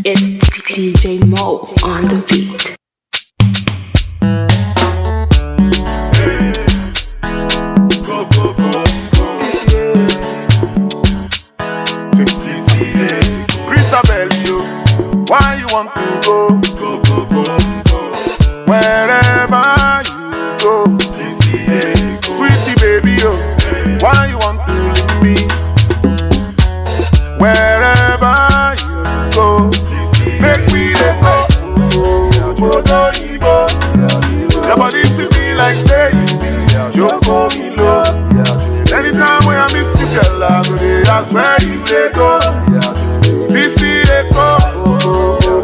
It's DJ Mo on the beat. Why you want to go? Go, go, go, go. Wherever you go. CCA. Sweetie baby, oh. Why you want to leave me? Wherever you go. CCA. Make me let go. Your body to be like say you go me low. Anytime when I miss you, girl, I go there. That's where you they go. CCA go.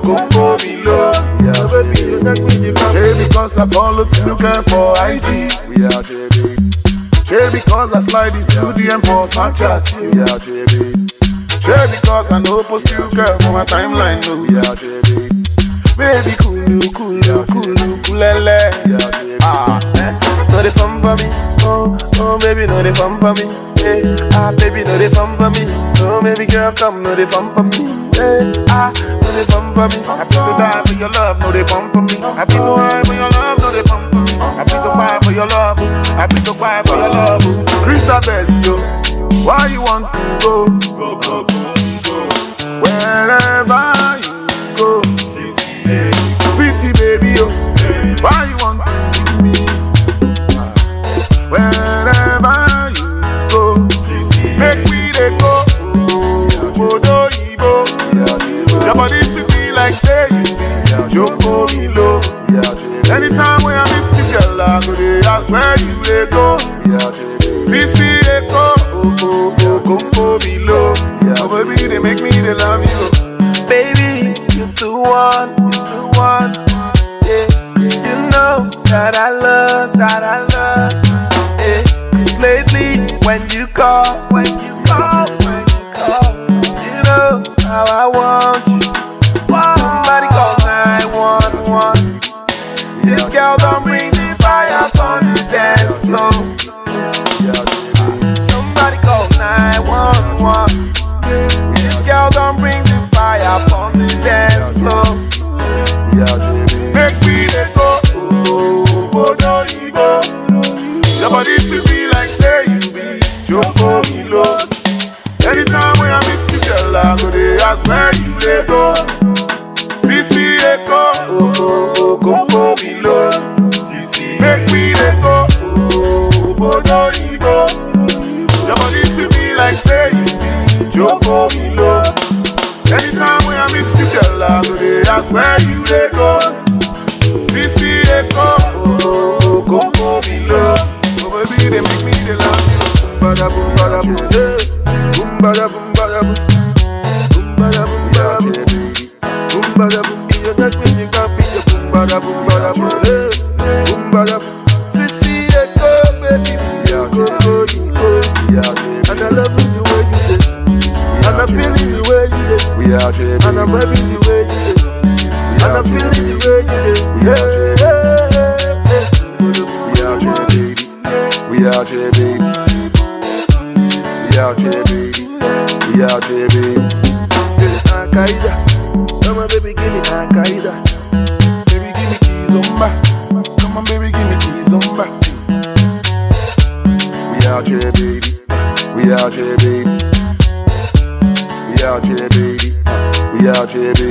Go me low. Yeah, baby, you take me the baby because I follow to look for IG. We are JB. Share because I slide into DM for Snapchat. We are JB. Share because I know post you girl for my timeline. No, we are JB. Baby, cool, no they fun for me. Oh, baby, no they fun for me. Hey, baby, no they fun for me. Oh, baby girl, come, no they fun for me. Hey, no they fun for me. I feel to die for your love, no they fun for me. I feel to high for your love, no they fun for me. I feel to cry for your love, I feel to cry for your love. Christabel, yo, why you want to go? Go, go, go, go. Wherever you go. CCA. Sweetie baby, yo, why you want to leave me? Wherever you go. CCA. Make me let go. Your body to be like say you go me low. Anytime when I miss you, girl, I go there. That's where you they go. CCA go me low. Oh baby, they make me they love you. Baby, you the one. Yeah, 'cause you know that I love. Yeah, 'cause lately when you call, you know how I want you. Somebody call 911. This girl don't bring the fire on the dance floor. Somebody call 911. This girl don't bring the fire on the dance floor. Make me let go. Your body to be like say you go me low. Anytime when I miss you, girl, I go there. That's where you they go. CCA go me low. Make me let go. Your body to be like say you go me low. Anytime when I miss you, girl, I go there. That's where you they go. CCA go me low. Oh baby, they make me they love you. Bada boom, bada boom, boom, bada boom, bada boom, boom, bada boom, bada boom, boom, bada boom. You take me, you can't be your boom, bada boom, boom, bada boom. CCA go, baby, go. And I love you the way you did, and I'm feeling the way you did. We are JB, and I'm vibing the way you did, and I'm feeling the way you did. We are JB. We are JB. Al-Qaeda, come on baby, give me Al-Qaeda. Baby, give me Kizomba. Come on baby, give me Kizomba. We are JB. We are JB. We are JB. We are JB.